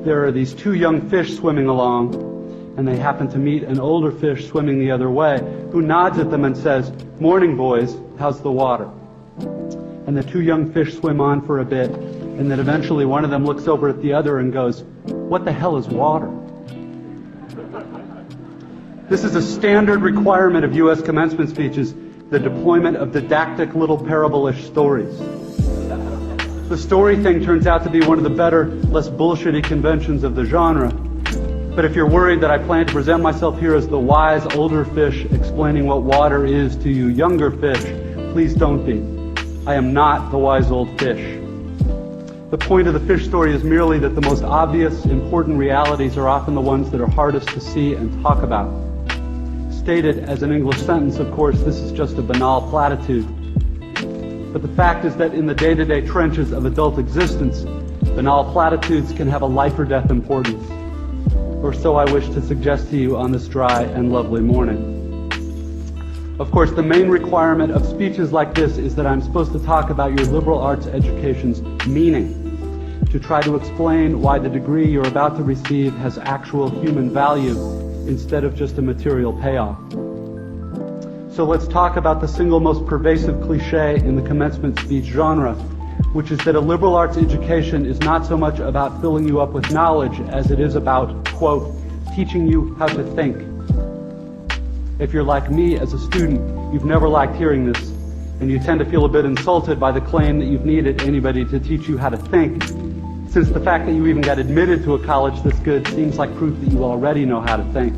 there are these two young fish swimming along, and they happen to meet an older fish swimming the other way, who nods at them and says, "Morning, boys, how's the water?" And the two young fish swim on for a bit, and then eventually one of them looks over at the other and goes, "What the hell is water?" This is a standard requirement of U.S. commencement speeches, the deployment of didactic little parable-ish stories. The story thing turns out to be one of the better, less bullshitty conventions of the genre. But if you're worried that I plan to present myself here as the wise older fish explaining what water is to you younger fish, please don't be. I am not the wise old fish. The point of the fish story is merely that the most obvious, important realities are often the ones that are hardest to see and talk about. Stated as an English sentence, of course, this is just a banal platitude. But the fact is that in the day-to-day trenches of adult existence, banal platitudes can have a life or death importance. Or so I wish to suggest to you on this dry and lovely morning. Of course, the main requirement of speeches like this is that I'm supposed to talk about your liberal arts education's meaning, to try to explain why the degree you're about to receive has actual human value instead of just a material payoff. So let's talk about the single most pervasive cliche in the commencement speech genre, which is that a liberal arts education is not so much about filling you up with knowledge as it is about, quote, teaching you how to think. If you're like me as a student, you've never liked hearing this, and you tend to feel a bit insulted by the claim that you've needed anybody to teach you how to think, since the fact that you even got admitted to a college this good seems like proof that you already know how to think.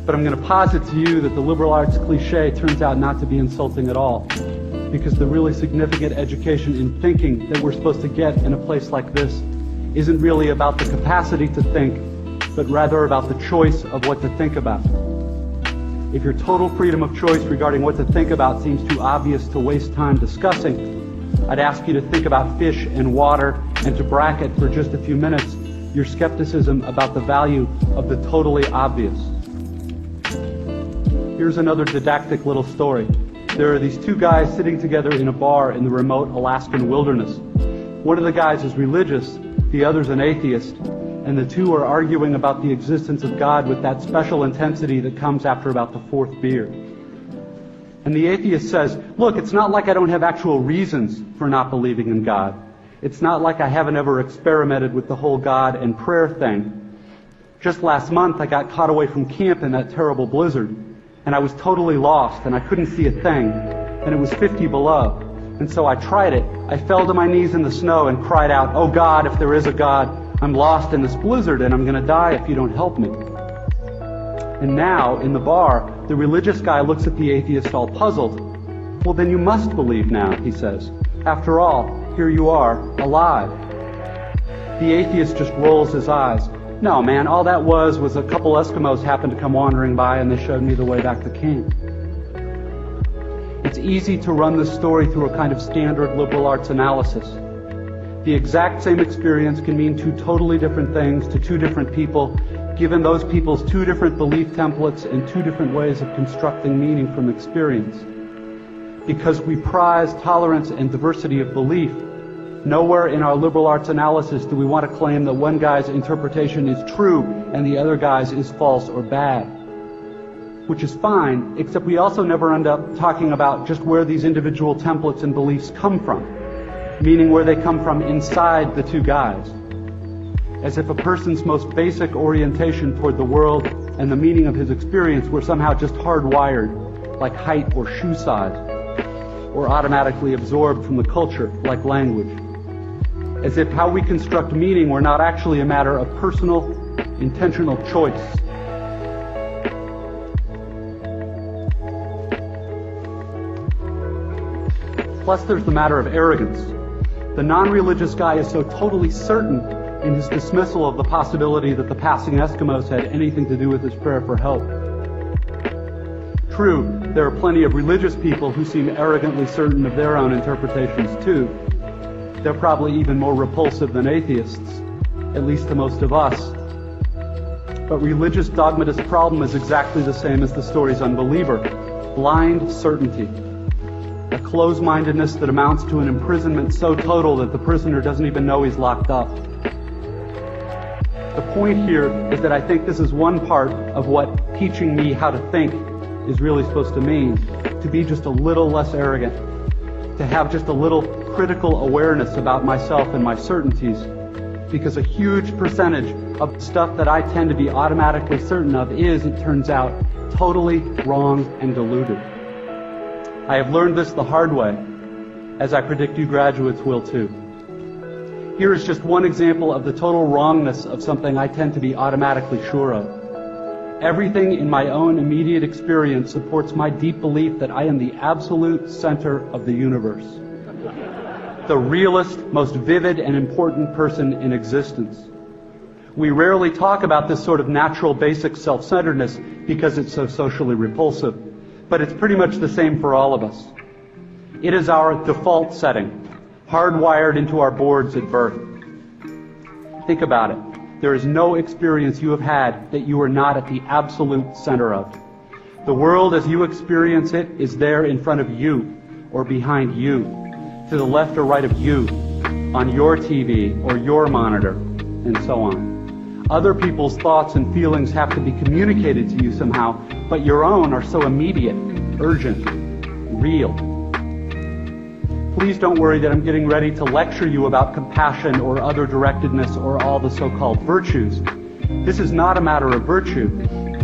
But I'm going to posit to you that the liberal arts cliche turns out not to be insulting at all, because the really significant education in thinking that we're supposed to get in a place like this isn't really about the capacity to think, but rather about the choice of what to think about. If your total freedom of choice regarding what to think about seems too obvious to waste time discussing, I'd ask you to think about fish and water and to bracket for just a few minutes your skepticism about the value of the totally obvious. Here's another didactic little story. There are these two guys sitting together in a bar in the remote Alaskan wilderness. One of the guys is religious, the other's an atheist, and the two are arguing about the existence of God with that special intensity that comes after about the fourth beer. And the atheist says, "Look, it's not like I don't have actual reasons for not believing in God. It's not like I haven't ever experimented with the whole God and prayer thing. Just last month I got caught away from camp in that terrible blizzard, and I was totally lost, and I couldn't see a thing, and it was 50 below. And so I tried it. I fell to my knees in the snow and cried out, 'Oh God, if there is a God, I'm lost in this blizzard and I'm going to die if you don't help me.' And now, in the bar, the religious guy looks at the atheist all puzzled. 'Well, then you must believe now,' he says. 'After all, here you are, alive.' The atheist just rolls his eyes. 'No, man, all that was a couple Eskimos happened to come wandering by and they showed me the way back to camp.' It's easy to run this story through a kind of standard liberal arts analysis. The exact same experience can mean two totally different things to two different people, given those people's two different belief templates and two different ways of constructing meaning from experience. Because we prize tolerance and diversity of belief, nowhere in our liberal arts analysis do we want to claim that one guy's interpretation is true and the other guy's is false or bad. Which is fine, except we also never end up talking about just where these individual templates and beliefs come from, meaning where they come from inside the two guys. As if a person's most basic orientation toward the world and the meaning of his experience were somehow just hardwired, like height or shoe size, or automatically absorbed from the culture, like language. As if how we construct meaning were not actually a matter of personal, intentional choice. Plus there's the matter of arrogance. The non-religious guy is so totally certain in his dismissal of the possibility that the passing Eskimos had anything to do with his prayer for help. True, there are plenty of religious people who seem arrogantly certain of their own interpretations too. They're probably even more repulsive than atheists, at least to most of us. But religious dogmatist problem is exactly the same as the story's unbeliever: blind certainty. a close-mindedness that amounts to an imprisonment so total that the prisoner doesn't even know he's locked up. The point here is that I think this is one part of what teaching me how to think is really supposed to mean, to be just a little less arrogant, to have just a little critical awareness about myself and my certainties, because a huge percentage of the stuff that I tend to be automatically certain of is, it turns out, totally wrong and deluded. I have learned this the hard way, as I predict you graduates will too. Here is just one example of the total wrongness of something I tend to be automatically sure of. Everything in my own immediate experience supports my deep belief that I am the absolute center of the universe. The realest, most vivid and important person in existence. We rarely talk about this sort of natural basic self-centeredness because it's so socially repulsive, but it's pretty much the same for all of us. It is our default setting, hardwired into our boards at birth. Think about it. There is no experience you have had that you are not at the absolute center of. The world as you experience it is there in front of you, or behind you, to the left or right of you, on your TV or your monitor, and so on. Other people's thoughts and feelings have to be communicated to you somehow, but your own are so immediate, urgent, real. Please don't worry that I'm getting ready to lecture you about compassion or other directedness or all the so-called virtues. This is not a matter of virtue.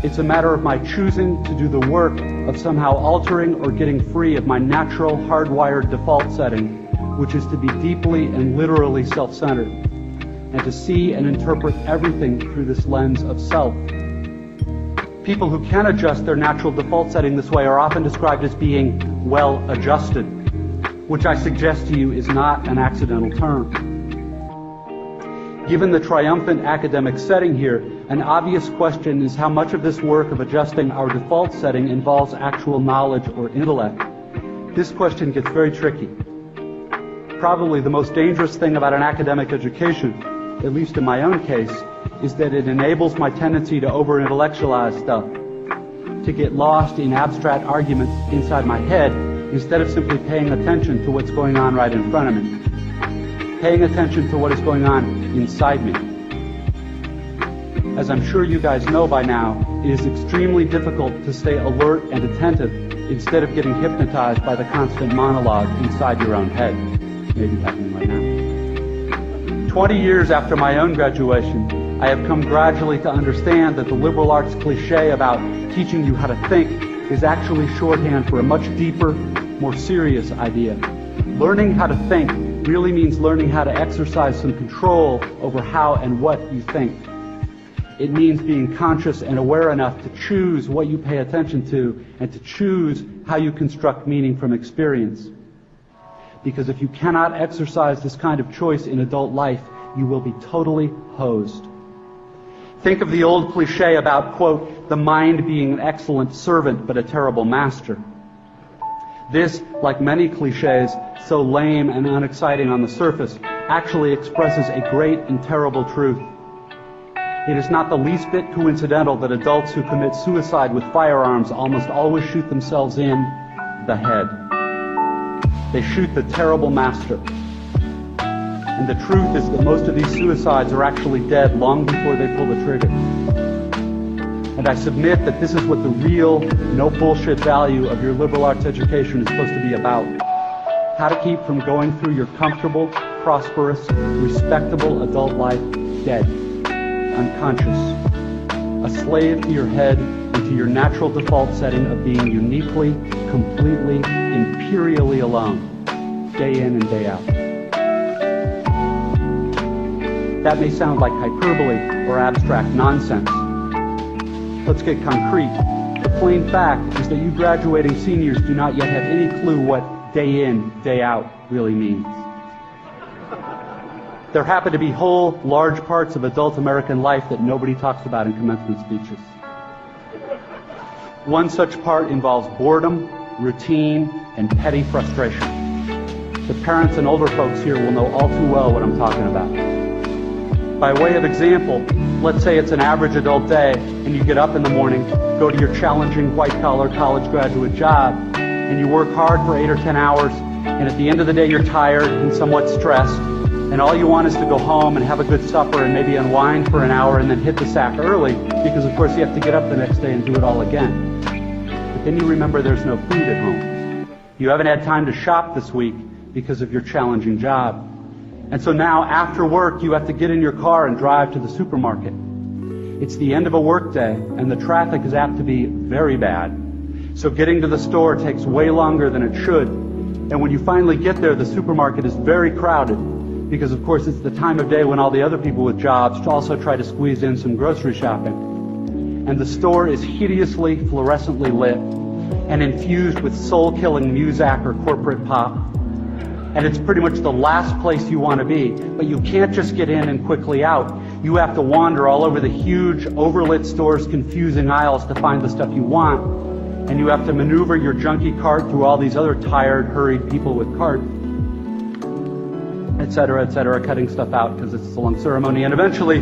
It's a matter of my choosing to do the work of somehow altering or getting free of my natural hardwired default setting, which is to be deeply and literally self-centered, and to see and interpret everything through this lens of self. People who can adjust their natural default setting this way are often described as being well-adjusted, which I suggest to you is not an accidental term. Given the triumphant academic setting here, an obvious question is how much of this work of adjusting our default setting involves actual knowledge or intellect. This question gets very tricky. Probably the most dangerous thing about an academic education, at least in my own case, is that it enables my tendency to over-intellectualize stuff, to get lost in abstract arguments inside my head instead of simply paying attention to what's going on right in front of me, paying attention to what is going on inside me. As I'm sure you guys know by now, it is extremely difficult to stay alert and attentive instead of getting hypnotized by the constant monologue inside your own head. Maybe happening right now. 20 years after my own graduation, I have come gradually to understand that the liberal arts cliche about teaching you how to think is actually shorthand for a much deeper, more serious idea. Learning how to think really means learning how to exercise some control over how and what you think. It means being conscious and aware enough to choose what you pay attention to and to choose how you construct meaning from experience. Because if you cannot exercise this kind of choice in adult life, you will be totally hosed. Think of the old cliche about, quote, the mind being an excellent servant but a terrible master. This, like many cliches, so lame and unexciting on the surface, actually expresses a great and terrible truth. It is not the least bit coincidental that adults who commit suicide with firearms almost always shoot themselves in the head. They shoot the terrible master. And the truth is that most of these suicides are actually dead long before they pull the trigger. And I submit that this is what the real, no bullshit value of your liberal arts education is supposed to be about. How to keep from going through your comfortable, prosperous, respectable adult life dead, unconscious, a slave to your head and to your natural default setting of being uniquely, completely, imperially alone, day in and day out. That may sound like hyperbole or abstract nonsense. Let's get concrete. The plain fact is that you graduating seniors do not yet have any clue what day in, day out really means. There happen to be whole, large parts of adult American life that nobody talks about in commencement speeches. One such part involves boredom, routine, and petty frustration. The parents and older folks here will know all too well what I'm talking about. By way of example, let's say it's an average adult day and you get up in the morning, go to your challenging white-collar college graduate job, and and you work hard for 8 or 10 hours, and at the end of the day you're tired and somewhat stressed, and all you want is to go home and have a good supper and maybe unwind for an hour and then hit the sack early, because of course you have to get up the next day and do it all again. But then you remember there's no food at home. You haven't had time to shop this week because of your challenging job. And so now, after work, you have to get in your car and drive to the supermarket. It's the end of a workday, and the traffic is apt to be very bad. So getting to the store takes way longer than it should. And when you finally get there, the supermarket is very crowded, because of course it's the time of day when all the other people with jobs also try to squeeze in some grocery shopping. And the store is hideously fluorescently lit and infused with soul-killing muzak or corporate pop. And it's pretty much the last place you want to be. But you can't just get in and quickly out. You have to wander all over the huge, overlit store's confusing aisles to find the stuff you want. And you have to maneuver your junky cart through all these other tired, hurried people with carts, etc., cutting stuff out because it's a long ceremony. And eventually,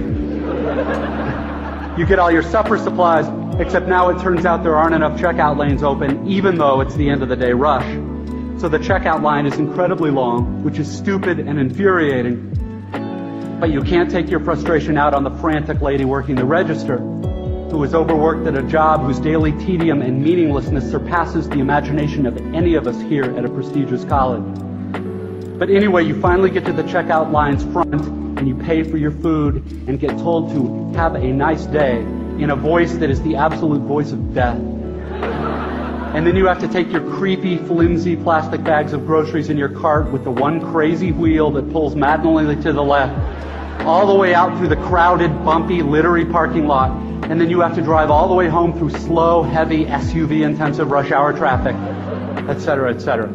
you get all your supper supplies, except now it turns out there aren't enough checkout lanes open, even though it's the end of the day rush. So the checkout line is incredibly long, which is stupid and infuriating. But you can't take your frustration out on the frantic lady working the register, who is overworked at a job whose daily tedium and meaninglessness surpasses the imagination of any of us here at a prestigious college. But anyway, you finally get to the checkout line's front, and you pay for your food and get told to have a nice day in a voice that is the absolute voice of death. And then you have to take your creepy, flimsy plastic bags of groceries in your cart with the one crazy wheel that pulls maddeningly to the left, all the way out through the crowded, bumpy, littery parking lot. And then you have to drive all the way home through slow, heavy, SUV-intensive rush hour traffic, etc., etc.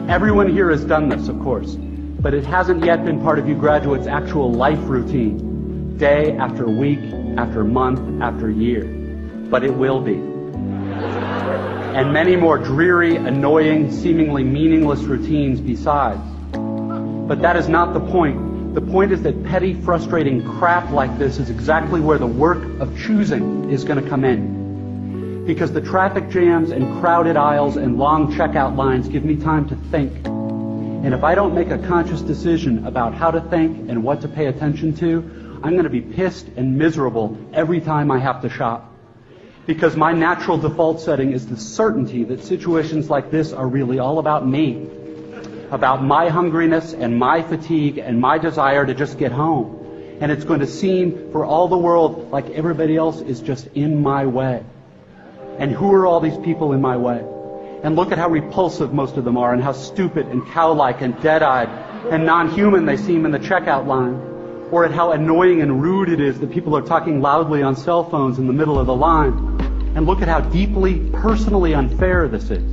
Everyone here has done this, of course, but it hasn't yet been part of you graduates' actual life routine, day after week, after month, after year. But it will be. And many more dreary, annoying, seemingly meaningless routines besides. But that is not the point. The point is that petty, frustrating crap like this is exactly where the work of choosing is going to come in. Because the traffic jams and crowded aisles and long checkout lines give me time to think. And if I don't make a conscious decision about how to think and what to pay attention to, I'm going to be pissed and miserable every time I have to shop. Because my natural default setting is the certainty that situations like this are really all about me, about my hungriness and my fatigue and my desire to just get home. And it's going to seem for all the world like everybody else is just in my way. And who are all these people in my way? And look at how repulsive most of them are, and how stupid and cow-like and dead-eyed and non-human they seem in the checkout line. Or at how annoying and rude it is that people are talking loudly on cell phones in the middle of the line. And look at how deeply, personally unfair this is.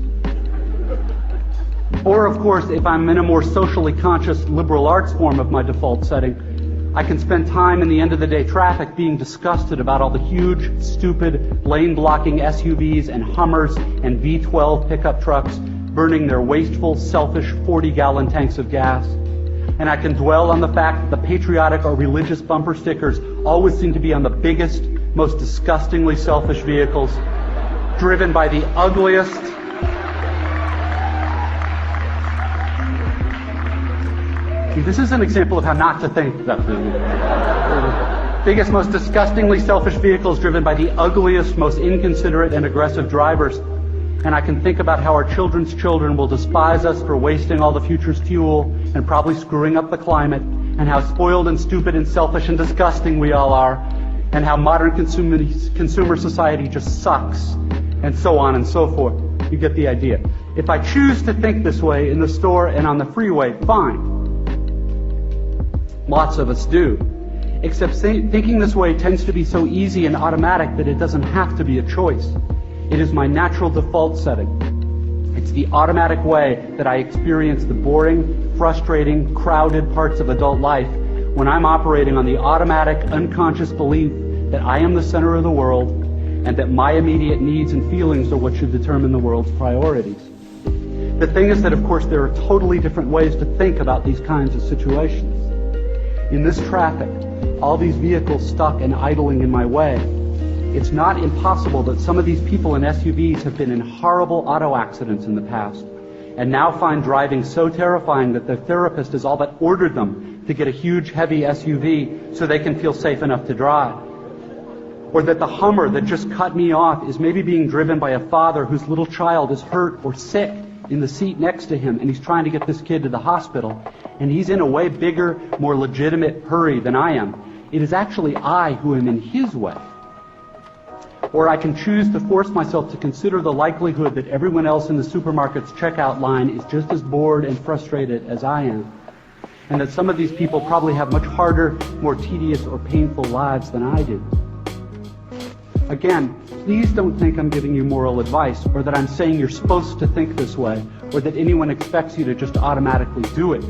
Or, of course, if I'm in a more socially conscious liberal arts form of my default setting, I can spend time in the end-of-the-day traffic being disgusted about all the huge, stupid, lane-blocking SUVs and Hummers and V12 pickup trucks burning their wasteful, selfish 40-gallon tanks of gas. And I can dwell on the fact that the patriotic or religious bumper stickers always seem to be on the biggest, most disgustingly selfish vehicles, driven by the ugliest, this is an example of how not to think. Biggest, most disgustingly selfish vehicles driven by the ugliest, most inconsiderate and aggressive drivers. And I can think about how our children's children will despise us for wasting all the future's fuel and probably screwing up the climate, and how spoiled and stupid and selfish and disgusting we all are, and how modern consumer society just sucks, and so on and so forth. You get the idea. If I choose to think this way in the store and on the freeway, fine. Lots of us do. Except thinking this way tends to be so easy and automatic that it doesn't have to be a choice. It is my natural default setting. It's the automatic way that I experience the boring, frustrating, crowded parts of adult life when I'm operating on the automatic, unconscious belief that I am the center of the world and that my immediate needs and feelings are what should determine the world's priorities. The thing is that, of course, there are totally different ways to think about these kinds of situations. In this traffic, all these vehicles stuck and idling in my way, It's not impossible that some of these people in SUVs have been in horrible auto accidents in the past and now find driving so terrifying that their therapist has all but ordered them to get a huge, heavy SUV so they can feel safe enough to drive. Or that the Hummer that just cut me off is maybe being driven by a father whose little child is hurt or sick in the seat next to him, and he's trying to get this kid to the hospital, and he's in a way bigger, more legitimate hurry than I am. It is actually I who am in his way. Or I can choose to force myself to consider the likelihood that everyone else in the supermarket's checkout line is just as bored and frustrated as I am, and that some of these people probably have much harder, more tedious or painful lives than I do. Again, please don't think I'm giving you moral advice, or that I'm saying you're supposed to think this way, or that anyone expects you to just automatically do it,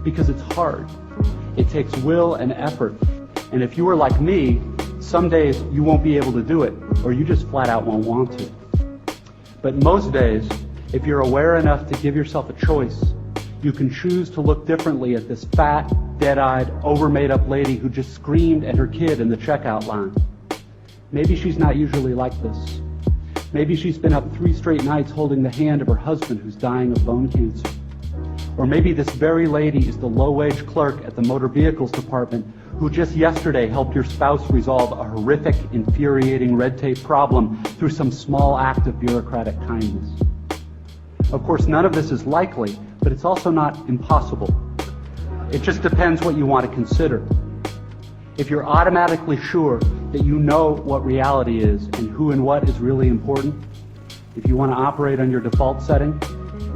because it's hard. It takes will and effort, and if you are like me, some days you won't be able to do it, or you just flat out won't want to. But most days, if you're aware enough to give yourself a choice, you can choose to look differently at this fat, dead-eyed, over-made-up lady who just screamed at her kid in the checkout line. Maybe she's not usually like this. Maybe she's been up 3 straight nights holding the hand of her husband who's dying of bone cancer. Or maybe this very lady is the low-wage clerk at the motor vehicles department who just yesterday helped your spouse resolve a horrific, infuriating red tape problem through some small act of bureaucratic kindness. Of course, none of this is likely, but it's also not impossible. It just depends what you want to consider. If you're automatically sure that you know what reality is and who and what is really important, if you want to operate on your default setting,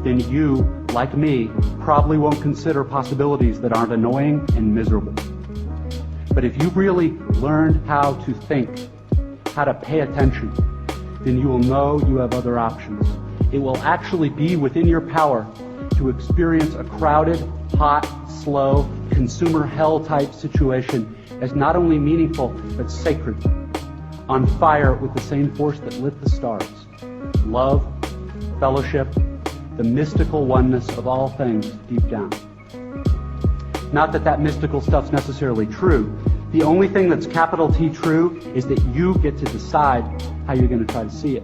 then you, like me, probably won't consider possibilities that aren't annoying and miserable. But if you've really learned how to think, how to pay attention, then you will know you have other options. It will actually be within your power to experience a crowded, hot, slow, consumer hell type situation as not only meaningful, but sacred, on fire with the same force that lit the stars. Love, fellowship, the mystical oneness of all things deep down. Not that that mystical stuff's necessarily true. The only thing that's capital T true is that you get to decide how you're going to try to see it.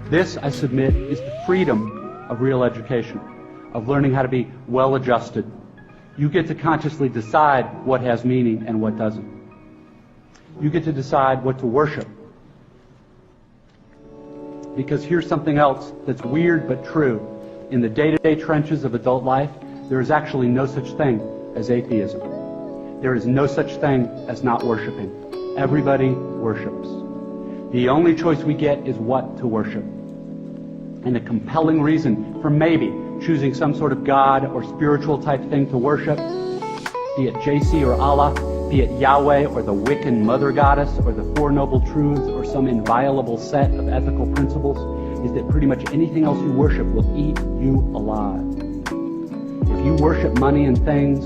This, I submit, is the freedom of real education, of learning how to be well-adjusted. You get to consciously decide what has meaning and what doesn't. You get to decide what to worship. Because here's something else that's weird but true. In the day-to-day trenches of adult life, there is actually no such thing as atheism. There is no such thing as not worshiping. Everybody worships. The only choice we get is what to worship. And a compelling reason for maybe choosing some sort of God or spiritual type thing to worship, be it JC or Allah, be it Yahweh or the Wiccan Mother Goddess or the Four Noble Truths or some inviolable set of ethical principles, is that pretty much anything else you worship will eat you alive. If you worship money and things,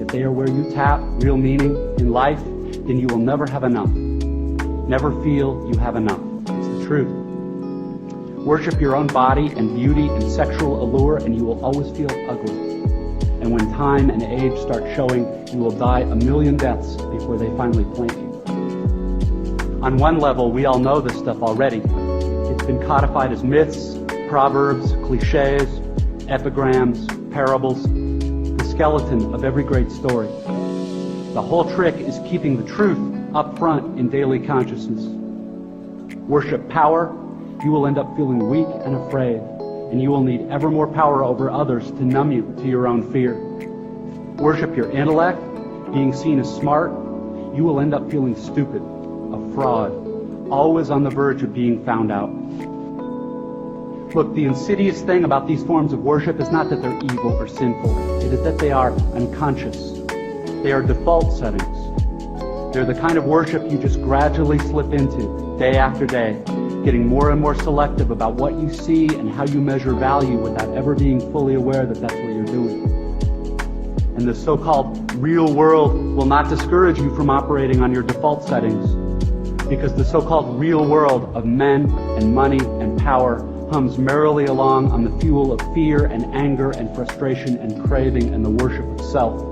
if they are where you tap real meaning in life, then you will never have enough. Never feel you have enough. It's the truth. Worship your own body and beauty and sexual allure, and you will always feel ugly. And when time and age start showing, you will die a million deaths before they finally plant you. On one level, we all know this stuff already. It's been codified as myths, proverbs, cliches, epigrams, parables, the skeleton of every great story. The whole trick is keeping the truth up front in daily consciousness. Worship power, you will end up feeling weak and afraid, and you will need ever more power over others to numb you to your own fear. Worship your intellect, being seen as smart, you will end up feeling stupid, a fraud, always on the verge of being found out. Look, the insidious thing about these forms of worship is not that they're evil or sinful. It is that they are unconscious. They are default settings. They're the kind of worship you just gradually slip into, day after day, getting more and more selective about what you see and how you measure value without ever being fully aware that that's what you're doing. And the so-called real world will not discourage you from operating on your default settings, because the so-called real world of men and money and power hums merrily along on the fuel of fear and anger and frustration and craving and the worship of self.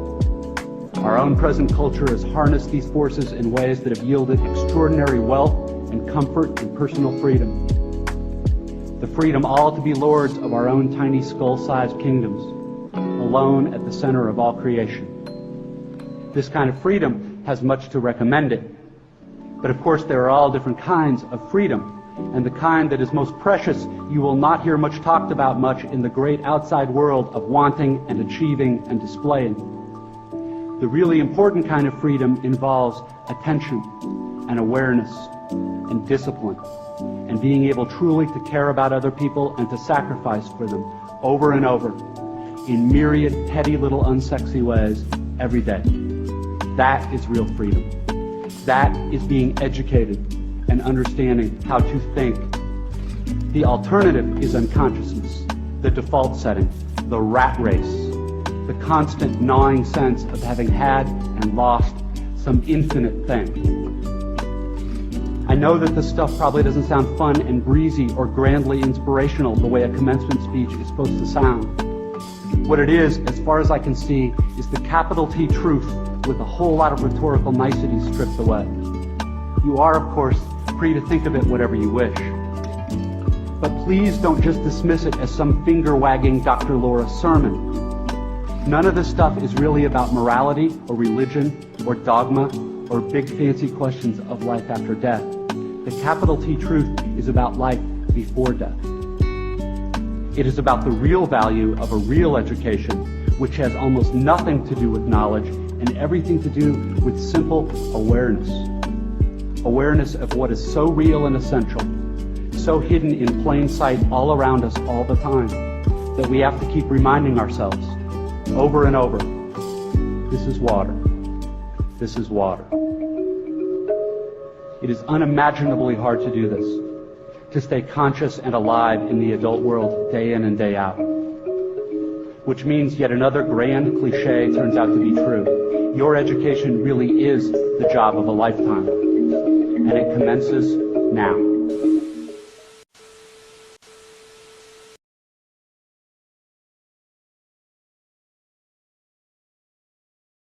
Our own present culture has harnessed these forces in ways that have yielded extraordinary wealth and comfort and personal freedom. The freedom all to be lords of our own tiny skull-sized kingdoms, alone at the center of all creation. This kind of freedom has much to recommend it. But of course there are all different kinds of freedom, and the kind that is most precious you will not hear much talked about much in the great outside world of wanting and achieving and displaying. The really important kind of freedom involves attention and awareness and discipline and being able truly to care about other people and to sacrifice for them over and over in myriad petty little unsexy ways every day. That is real freedom. That is being educated and understanding how to think. The alternative is unconsciousness, the default setting, the rat race, the constant gnawing sense of having had and lost some infinite thing. I know that this stuff probably doesn't sound fun and breezy or grandly inspirational the way a commencement speech is supposed to sound. What it is, as far as I can see, is the capital T truth with a whole lot of rhetorical niceties stripped away. You are, of course, free to think of it whatever you wish. But please don't just dismiss it as some finger-wagging Dr. Laura sermon. None of this stuff is really about morality or religion or dogma or big fancy questions of life after death. The capital T truth is about life before death. It is about the real value of a real education, which has almost nothing to do with knowledge and everything to do with simple awareness. Awareness of what is so real and essential, so hidden in plain sight all around us all the time, that we have to keep reminding ourselves over and over, this is water. This is water. It is unimaginably hard to do this, to stay conscious and alive in the adult world day in and day out. Which means yet another grand cliche turns out to be true. Your education really is the job of a lifetime, and it commences now.